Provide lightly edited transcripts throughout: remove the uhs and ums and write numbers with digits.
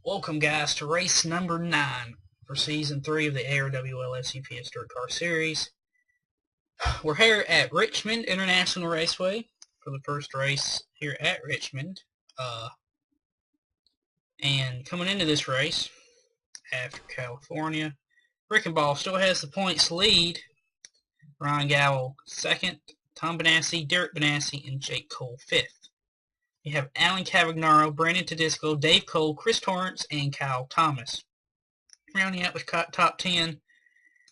Welcome, guys, to race number 9 for Season 3 of the ARWLS UPS Dirt Car Series. We're here at Richmond International Raceway for the first race here at Richmond. And coming into this race, after California, Rickenbaugh still has the points lead. Ryan Gowell 2nd, Tom Benassi, Derek Benassi, and Jake Cole 5th. We have Alan Cavagnaro, Brandon Tedisco, Dave Cole, Chris Torrance, and Kyle Thomas. Rounding out with top 10,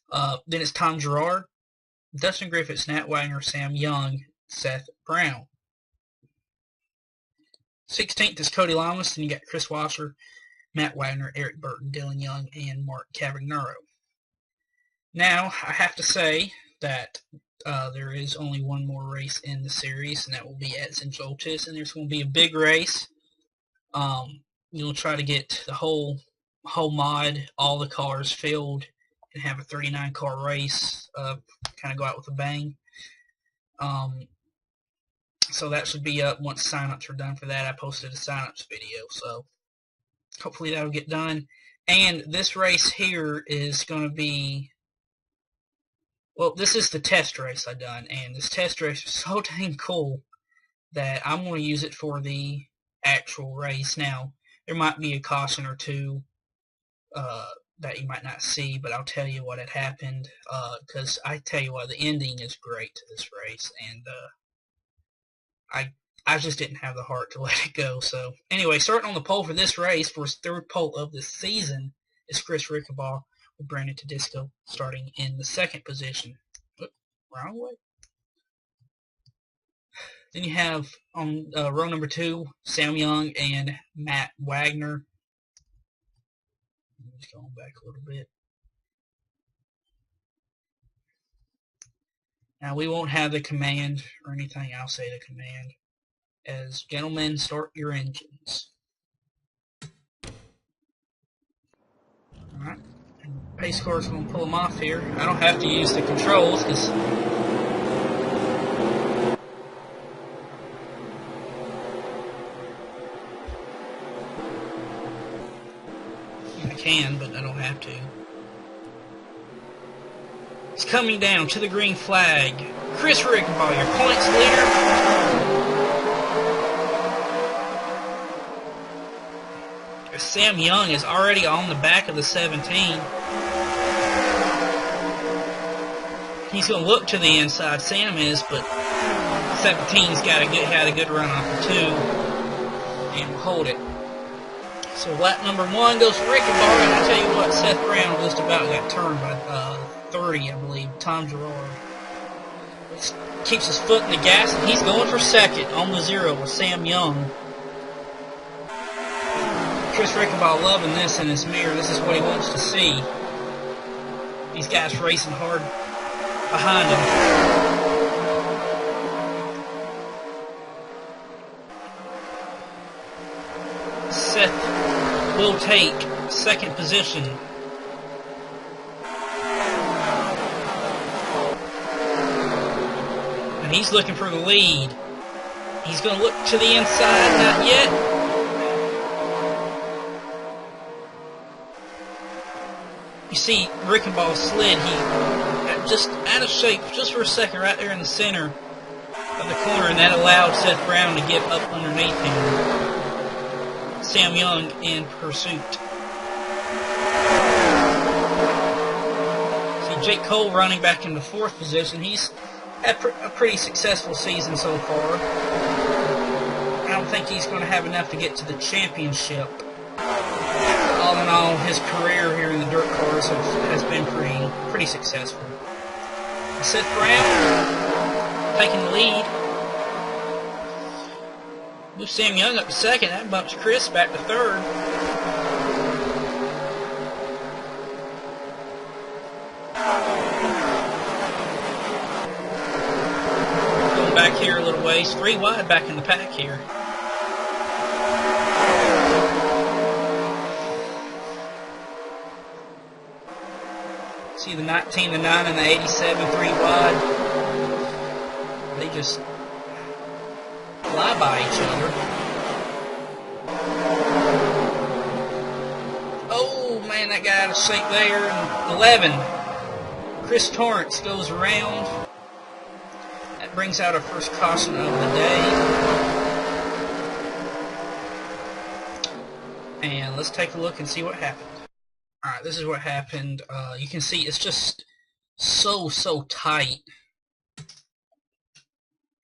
then it's Tom Gerard, Dustin Griffiths, Nat Wagner, Sam Young, Seth Brown. 16th is Cody Lamas, and you got Chris Wasser, Matt Wagner, Eric Burton, Dylan Young, and Mark Cavagnaro. Now, I have to say that there is only one more race in the series, and that will be at St. Joltis, and there's going to be a big race. You'll try to get the whole mod, all the cars filled, and have a 39-car race, kind of go out with a bang. So that should be up once sign-ups are done for that. I posted a sign-ups video, so hopefully that'll get done. And this race here is going to be, well, this is the test race I done, and this test race is so dang cool that I'm going to use it for the actual race. Now, there might be a caution or two that you might not see, but I'll tell you what had happened, because I tell you what, the ending is great to this race, and I just didn't have the heart to let it go. So anyway, starting on the pole for this race, for his third pole of the season, is Chris Rickenbaugh, with Brandon Tedisco starting in the 2nd position. Oop, wrong way. Then you have on row number 2, Sam Young and Matt Wagner. Just going back a little bit. Now, we won't have the command or anything. I'll say the command as, gentlemen, start your engines. Alright. Pace car is going to pull them off here. I don't have to use the controls because I can, but I don't have to. It's coming down to the green flag. Chris Rickenbaugh, your points leader. Sam Young is already on the back of the 17. He's going to look to the inside, Sam is, but 17's had a good run off of 2 and will hold it. So lap number 1 goes for Rickenbaugh, and I tell you what, Seth Brown just about got turned by 30, I believe. Tom Gerard keeps his foot in the gas, and he's going for 2nd on the 0 with Sam Young. Chris Rickenbaugh loving this in his mirror. This is what he wants to see. These guys racing hard behind him. Seth will take 2nd position. And he's looking for the lead. He's going to look to the inside. Not yet. You see Rickenbaugh slid. He just out of shape just for a second right there in the center of the corner, and that allowed Seth Brown to get up underneath him. Sam Young in pursuit. See Jake Cole running back into 4th position. He's had a pretty successful season so far. I don't think he's going to have enough to get to the championship. All in all, his career here in the dirt cars has been pretty successful. Seth Brown taking the lead. Moves Sam Young up to 2nd. That bumps Chris back to 3rd. Going back here a little ways. 3 wide back in the pack here. See the 19, the 9, and the 87, 3 wide. They just fly by each other. laying that guy out of shape there. And 11, Chris Torrance goes around. That brings out our first caution of the day. And let's take a look and see what happened. Alright, this is what happened. You can see it's just so tight.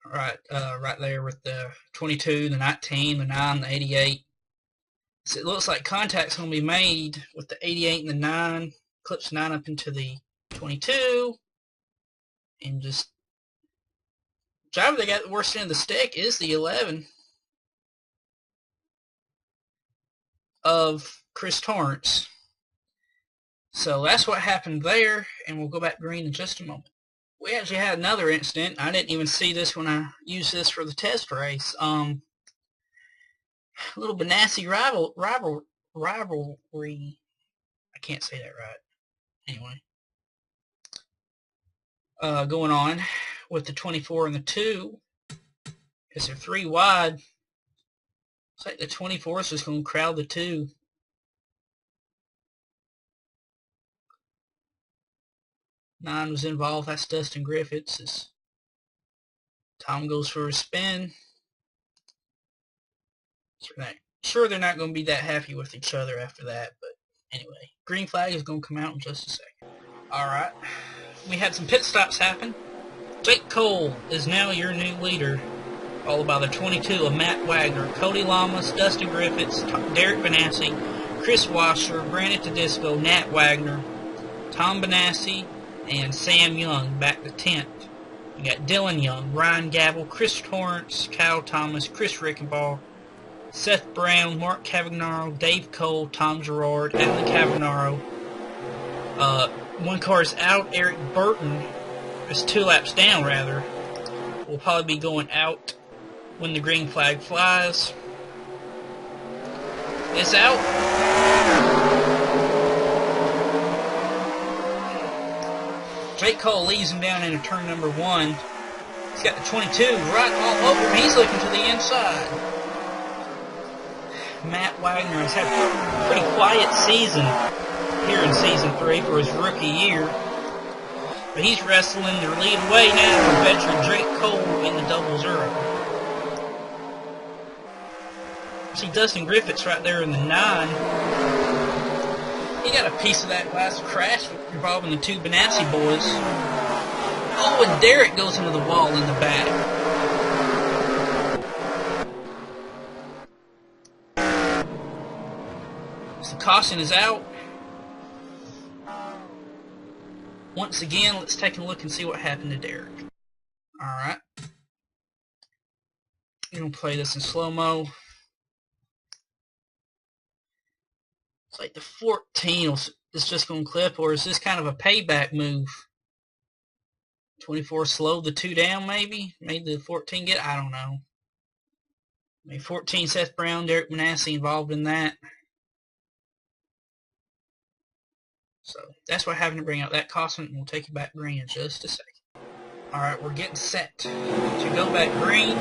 Right there with the 22, the 19, the 9, the 88. So it looks like contact's going to be made with the 88 and the 9. Clips 9 up into the 22. And just... driver that got the worst end of the stick is the 11 of Chris Torrance. So that's what happened there, and we'll go back green in just a moment. We actually had another incident. I didn't even see this when I used this for the test race. A little Benassi rivalry. I can't say that right. Anyway. Going on with the 24 and the 2. Because they're 3 wide. Looks like the 24 is just going to crowd the 2. Nine was involved. That's Dustin Griffiths. As Tom goes for a spin. Sure, they're not going to be that happy with each other after that, but anyway. Green flag is going to come out in just a second. Alright. We had some pit stops happen. Jake Cole is now your new leader, followed by the 22 of Matt Wagner, Cody Lamas, Dustin Griffiths, Derek Benassi, Chris Washer, Brandon Tedisco, Nat Wagner, Tom Benassi, and Sam Young back to 10th. You got Dylan Young, Ryan Gavel, Chris Torrance, Kyle Thomas, Chris Rickenbaugh, Seth Brown, Mark Cavagnaro, Dave Cole, Tom Gerard, Alan Cavagnaro. One car is out. Eric Burton is 2 laps down, rather. Will probably be going out when the green flag flies. It's out. Jake Cole leads him down into turn number 1. He's got the 22 right all over him. He's looking to the inside. Matt Wagner has had a pretty quiet season here in Season 3 for his rookie year. But he's wrestling the lead away now from veteran Jake Cole in the 00. See Dustin Griffiths right there in the 9. He got a piece of that last crash involving the 2 Benassi boys. Oh, and Derek goes into the wall in the back. So the caution is out. Once again, let's take a look and see what happened to Derek. Alright. I'm going to play this in slow-mo. It's like the 14 is just going to clip, or is this kind of a payback move? 24 slowed the 2 down, maybe? Made the 14 get? I don't know. Maybe 14, Seth Brown, Derek Benassi involved in that. So that's what happened to bring out that caution, and we'll take you back green in just a second. Alright, we're getting set to go back green.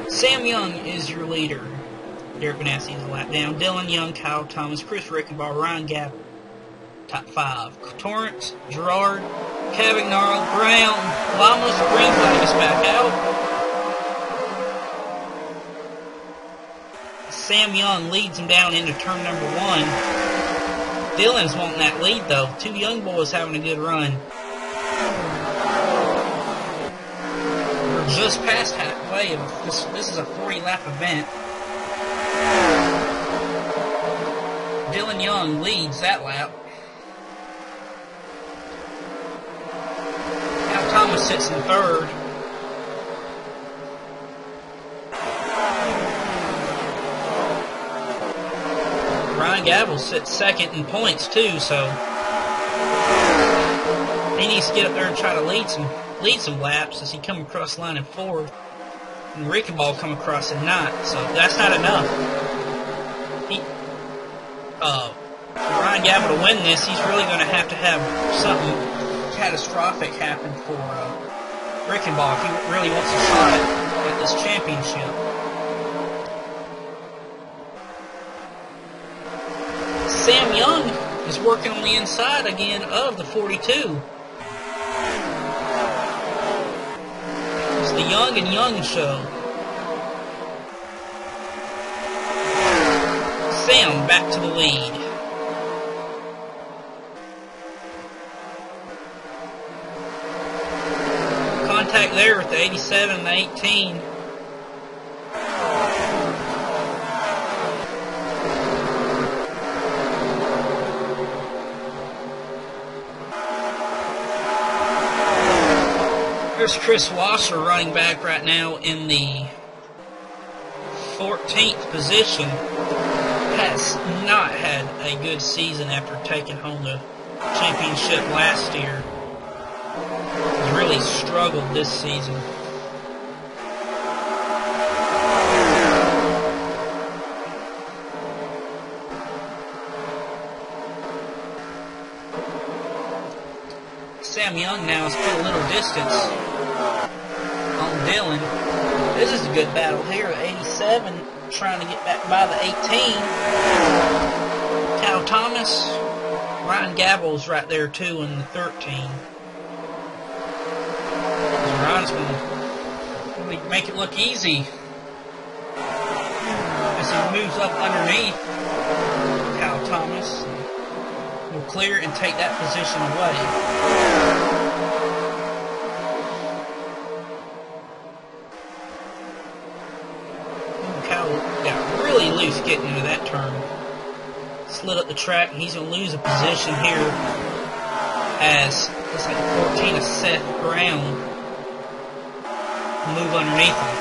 Sam Young is your leader. Derek Benassi is a lap down. Dylan Young, Kyle Thomas, Chris Rickenbaugh, Ryan Gavel. Top 5. Torrance, Gerard, Cavagnaro, Brown, Lamas, green flag is back out. Sam Young leads him down into turn number 1. Dylan's wanting that lead though. 2 young boys having a good run. We're just past halfway. This is a 40-lap event. Dylan Young leads that lap. Now Thomas sits in 3rd. Ryan Gavel sits 2nd in points too, so he needs to get up there and try to lead some laps as he come across the line in 4th, and Rickenbaugh come across in 9th. So that's not enough. For Ryan Gavel to win this, he's really going to have something catastrophic happen for Rickenbaugh if he really wants a shot at this championship. Sam Young is working on the inside again of the 42. It's the Young and Young show. Sam back to the lead. Contact there with the 87 and the 18. There's Chris Wasser running back right now in the 14th position. Has not had a good season after taking home the championship last year. He's really struggled this season. Sam Young now has put a little distance on Dylan. This is a good battle here. 87 trying to get back by the 18. Cal Thomas. Ryan Gabble's right there too in the 13. Ryan's going to make it look easy as he moves up underneath Cal Thomas. Will clear and take that position away. Cal got really loose getting into that turn. Slid up the track, and he's going to lose a position here as looks like 14 is Seth Brown. Move underneath him.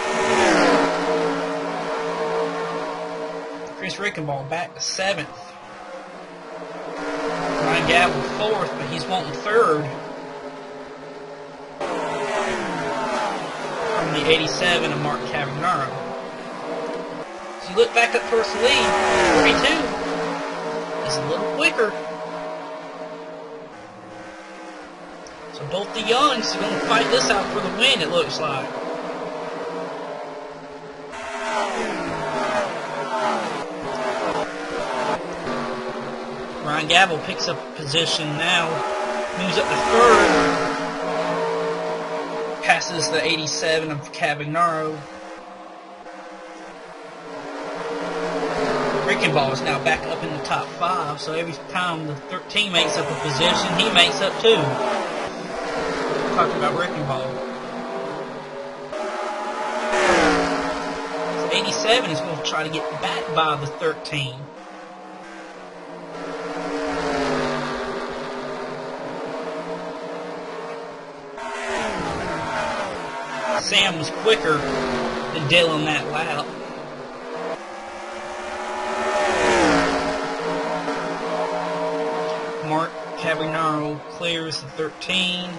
Chris Rickenball back to 7th. Ryan Gabble 4th, but he's wanting 3rd. From the 87 of Mark Cavagnaro. So you look back up towards the lead, 42. He's a little quicker. So both the Youngs are going to fight this out for the win, it looks like. Ryan Gabble picks up a position now, moves up to 3rd, passes the 87 of Cavagnaro. Rickenball is now back up in the top 5, so every time the 13 makes up a position, he makes up 2. Talking about Rickenball. So 87 is going to try to get back by the 13. Sam was quicker than Dylan that lap. Mark Cavagnaro clears the 13.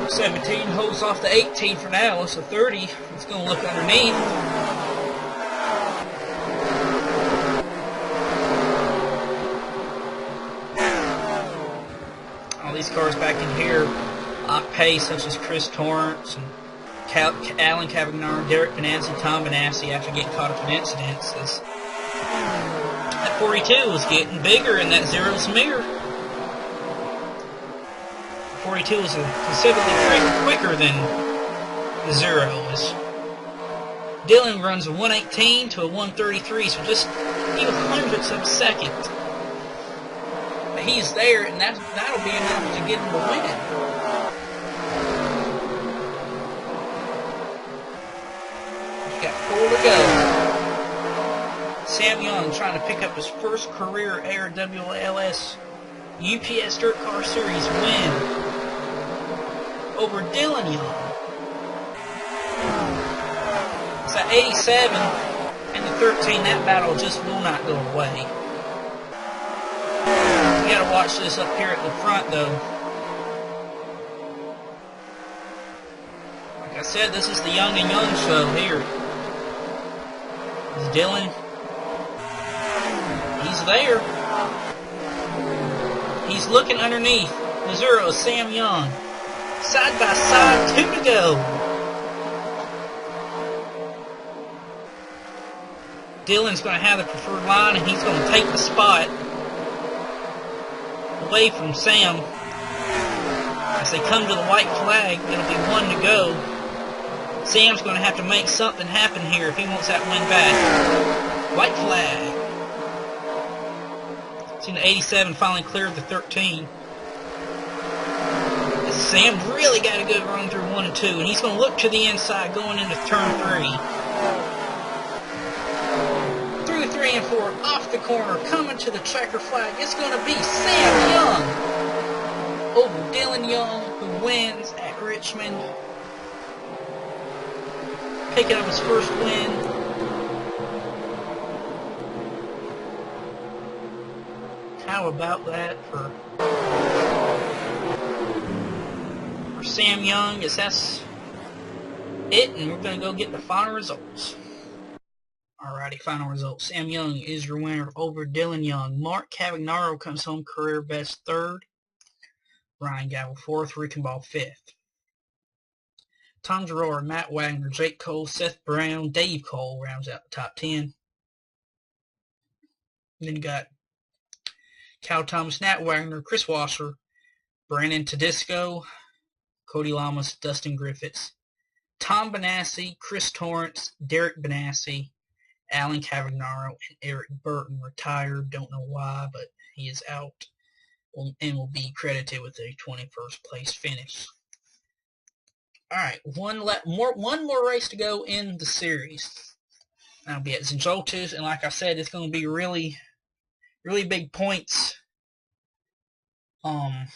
17 holds off the 18 for now, so 30 it's going to look underneath. All these cars back in here off pace, such as Chris Torrance and Alan Cavagnaro, Derek Benassi, Tom Benassi, after getting caught up in incidences. That 42 was getting bigger in that zeros mirror. 42 is considerably quicker than the zero is. Dylan runs a 118 to a 133, so just few hundredths of a second. But he's there, and that'll be enough to get him to win. He's got 4 to go. Sam Young trying to pick up his first career ARWLS UPS Dirt Car Series win over Dylan Young. It's at 87 and the 13. That battle just will not go away. You gotta watch this up here at the front though. Like I said, this is the Young and Young show here. It's Dylan. He's there. He's looking underneath the zero, Sam Young. Side by side, 2 to go. Dylan's going to have the preferred line, and he's going to take the spot away from Sam. As they come to the white flag, it'll be 1 to go. Sam's going to have to make something happen here if he wants that win back. White flag. Seen the 87 finally cleared the 13. Sam really got a good run through 1 and 2, and he's going to look to the inside going into turn 3. Through 3 and 4, off the corner, coming to the checker flag. It's going to be Sam Young over Dylan Young, who wins at Richmond. Picking up his first win. How about that for Sam Young? Is that's it, and we're going to go get the final results. Alrighty, final results. Sam Young is your winner over Dylan Young. Mark Cavagnaro comes home career best 3rd. Ryan Gavel 4th. Rickenbaugh 5th. Tom Gerard, Matt Wagner, Jake Cole, Seth Brown, Dave Cole rounds out the top 10. And then you got Cal Thomas, Nat Wagner, Chris Wasser, Brandon Tedesco, Cody Lamas, Dustin Griffiths, Tom Benassi, Chris Torrance, Derek Benassi, Alan Cavagnaro, and Eric Burton retired. Don't know why, but he is out and will be credited with a 21st place finish. Alright, one more race to go in the series. That'll be at Zoltis, and like I said, it's going to be really big points. I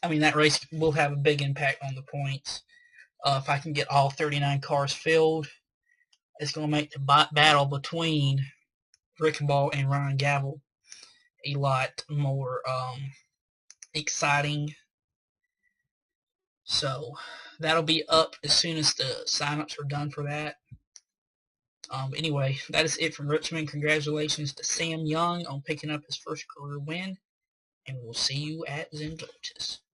mean, that race will have a big impact on the points. If I can get all 39 cars filled, it's going to make the battle between Rickenbaugh and Ryan Gavel a lot more exciting. So that'll be up as soon as the sign-ups are done for that. Anyway, that is it from Richmond. Congratulations to Sam Young on picking up his first career win, and we'll see you at Zoltis.